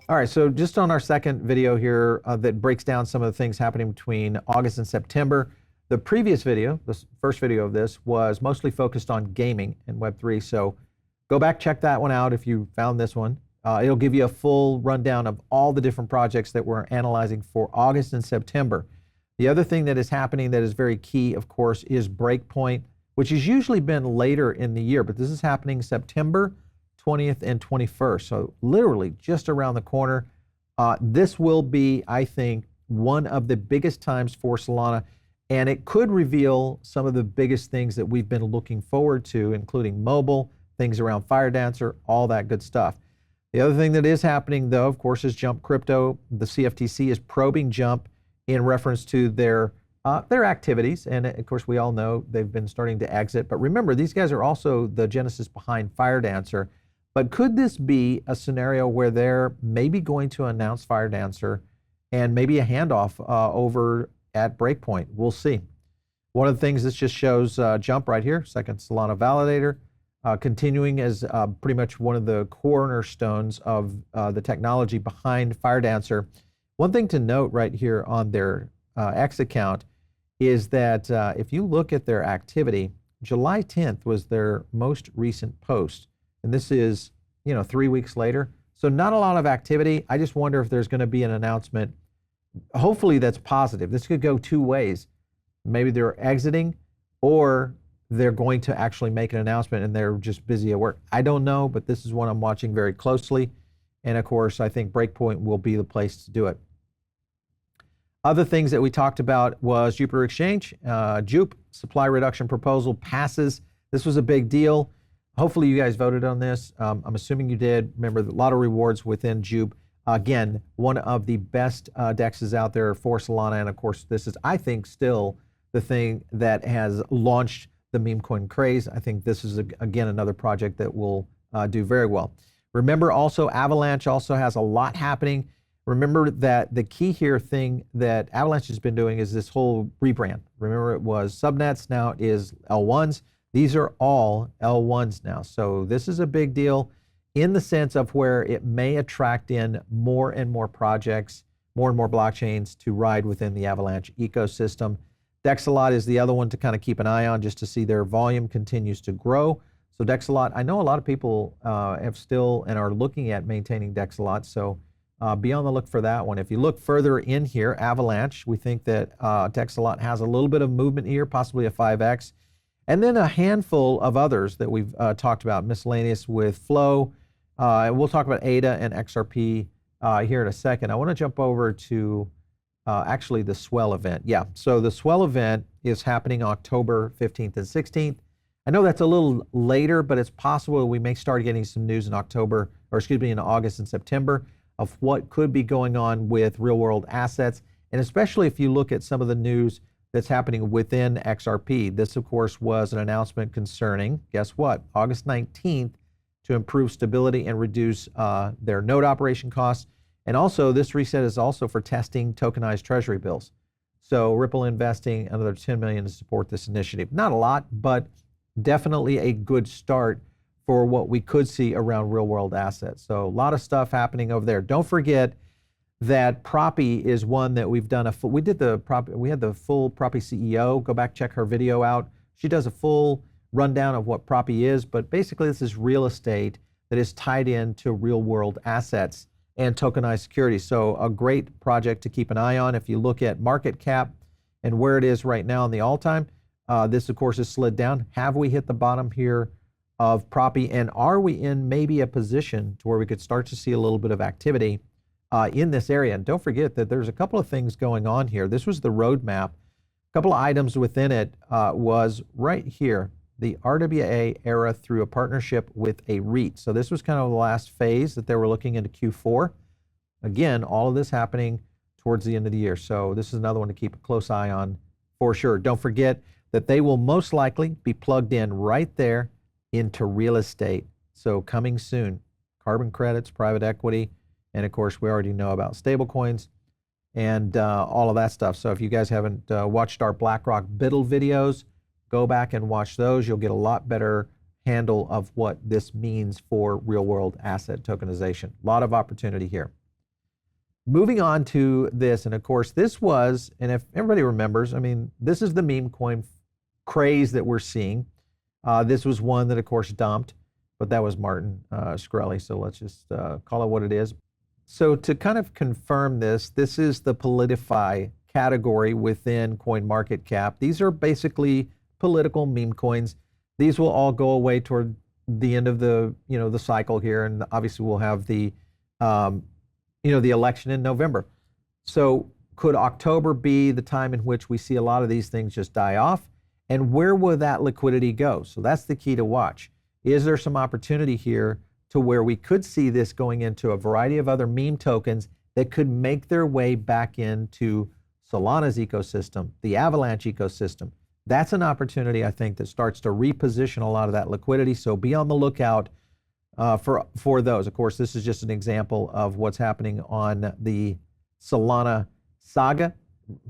All right, so just on our second video here that breaks down some of the things happening between August and September. The previous video, the first video of this, was mostly focused on gaming and Web3. So go back, check that one out if you found this one. It'll give you a full rundown of all the different projects that we're analyzing for August and September. The other thing that is happening that is very key, of course, is BreakPoint, which has usually been later in the year, but this is happening September 20th and 21st. So literally just around the corner. This will be, I think, one of the biggest times for Solana, and it could reveal some of the biggest things that we've been looking forward to, including mobile, things around FireDancer, all that good stuff. The other thing that is happening, though, of course, is Jump Crypto. The CFTC is probing Jump in reference to their activities, and of course, we all know they've been starting to exit. But remember, these guys are also the genesis behind FireDancer. But could this be a scenario where they're maybe going to announce FireDancer and maybe a handoff over at BreakPoint? We'll see. One of the things this just shows Jump right here, second Solana validator, continuing as pretty much one of the cornerstones of the technology behind FireDancer. One thing to note right here on their X account is that if you look at their activity, July 10th was their most recent post. And this is, 3 weeks later. So not a lot of activity. I just wonder if there's going to be an announcement. Hopefully that's positive. This could go two ways. Maybe they're exiting, or they're going to actually make an announcement and they're just busy at work. I don't know, but this is one I'm watching very closely. And of course, I think BreakPoint will be the place to do it. Other things that we talked about was Jupiter Exchange. Jupe supply reduction proposal passes. This was a big deal. Hopefully you guys voted on this. I'm assuming you did. Remember, a lot of rewards within Jupe. Again, one of the best dexes out there for Solana. And of course, this is, I think, still the thing that has launched the meme coin craze. I think this is, again, another project that will do very well. Remember also, Avalanche also has a lot happening. Remember that the key here thing that Avalanche has been doing is this whole rebrand. Remember, it was subnets, now it is L1s. These are all L1s now. So this is a big deal in the sense of where it may attract in more and more projects, more and more blockchains to ride within the Avalanche ecosystem. Dexalot is the other one to kind of keep an eye on just to see their volume continues to grow. So Dexalot, I know a lot of people have still and are looking at maintaining Dexalot. So be on the look for that one. If you look further in here, Avalanche, we think that Dexalot has a little bit of movement here, possibly a 5X. And then a handful of others that we've talked about, miscellaneous with Flow. We'll talk about ADA and XRP here in a second. I want to jump over to actually the Swell event. Yeah, so the Swell event is happening October 15th and 16th. I know that's a little later, but it's possible we may start getting some news in October, or excuse me, in August and September of what could be going on with real world assets. And especially if you look at some of the news that's happening within XRP. This, of course, was an announcement concerning, guess what, August 19th to improve stability and reduce their node operation costs. And also, this reset is also for testing tokenized treasury bills. So Ripple investing another $10 million to support this initiative. Not a lot, but definitely a good start for what we could see around real world assets. So a lot of stuff happening over there. Don't forget that Propy is one that we've done we had the full Propy CEO. Go back, check her video out. She does a full rundown of what Propy is, but basically this is real estate that is tied into real world assets and tokenized securities. So a great project to keep an eye on. If you look at market cap and where it is right now in the all time, this of course has slid down. Have we hit the bottom here of Propy, and are we in maybe a position to where we could start to see a little bit of activity in this area? And don't forget that there's a couple of things going on here. This was the roadmap. A couple of items within it was right here, the RWA era through a partnership with a REIT. So this was kind of the last phase that they were looking into Q4. Again, all of this happening towards the end of the year. So this is another one to keep a close eye on for sure. Don't forget that they will most likely be plugged in right there into real estate. So coming soon, carbon credits, private equity, and of course, we already know about stablecoins and all of that stuff. So if you guys haven't watched our BlackRock BUIDL videos, go back and watch those. You'll get a lot better handle of what this means for real world asset tokenization. A lot of opportunity here. moving on to this, and of course this was, and if everybody remembers, I mean, this is the meme coin craze that we're seeing. This was one that of course dumped, but that was Martin Shkreli, so let's just call it what it is. So to kind of confirm this, this is the PolitiFi category within CoinMarketCap. These are basically political meme coins. These will all go away toward the end of the, the cycle here, and obviously we'll have the the election in November. So could October be the time in which we see a lot of these things just die off? And where will that liquidity go? So that's the key to watch. Is there some opportunity here to where we could see this going into a variety of other meme tokens that could make their way back into Solana's ecosystem, the Avalanche ecosystem? That's an opportunity, I think, that starts to reposition a lot of that liquidity. So be on the lookout for those. Of course, this is just an example of what's happening on the Solana saga.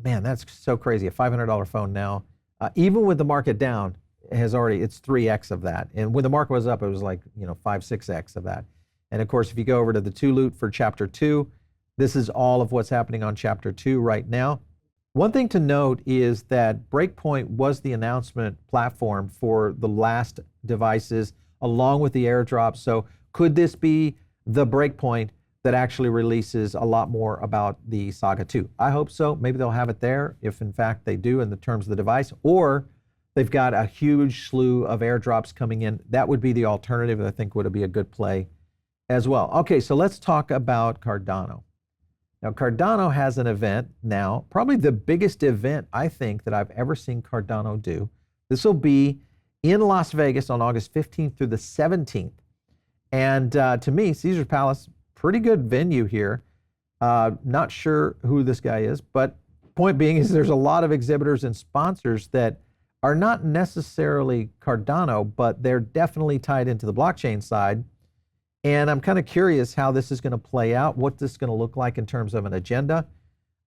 Man, that's so crazy. A $500 phone now, even with the market down, it's 3x of that. And when the market was up, it was like 5-6x of that. And of course, if you go over to the 2 loot for chapter 2, this is all of what's happening on chapter 2 right now. One thing to note is that BreakPoint was the announcement platform for the last devices along with the airdrop. So could this be the BreakPoint that actually releases a lot more about the Saga 2? I hope so. Maybe they'll have it there if in fact they do in the terms of the device, or they've got a huge slew of airdrops coming in. That would be the alternative, I think would be a good play as well. Okay, so let's talk about Cardano. Now, Cardano has an event now, probably the biggest event I think that I've ever seen Cardano do. This will be in Las Vegas on August 15th through the 17th. And to me, Caesar's Palace, pretty good venue here. Not sure who this guy is, but point being is there's a lot of exhibitors and sponsors that are not necessarily Cardano, but they're definitely tied into the blockchain side. And I'm kind of curious how this is going to play out, what this is going to look like in terms of an agenda.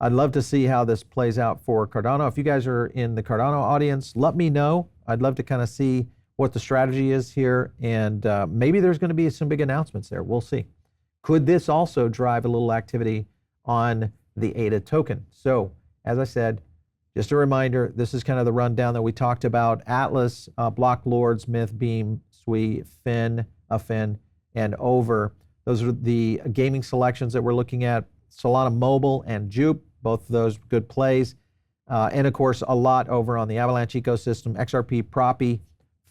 I'd love to see how this plays out for Cardano. If you guys are in the Cardano audience, let me know. I'd love to kind of see what the strategy is here, and maybe there's going to be some big announcements there. We'll see. Could this also drive a little activity on the ADA token? So, as I said, just a reminder, this is kind of the rundown that we talked about. Atlas, Block Lords, Myth, Beam, Sui, Fin, and Over. Those are the gaming selections that we're looking at. Solana Mobile and Jupe, both of those good plays. And of course, a lot over on the Avalanche ecosystem, XRP, Propy,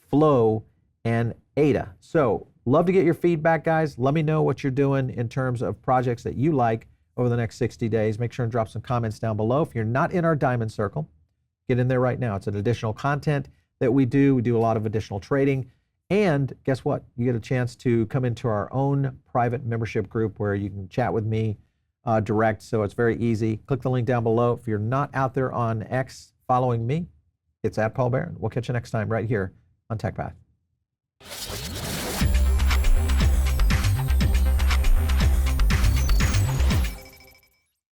Flow, and ADA. So love to get your feedback, guys. Let me know what you're doing in terms of projects that you like over the next 60 days. Make sure and drop some comments down below. If you're not in our Diamond Circle, get in there right now. It's an additional content that we do. We do a lot of additional trading. And guess what? You get a chance to come into our own private membership group where you can chat with me direct. So it's very easy. Click the link down below. If you're not out there on X following me, it's @PaulBaron. We'll catch you next time right here on TechPath.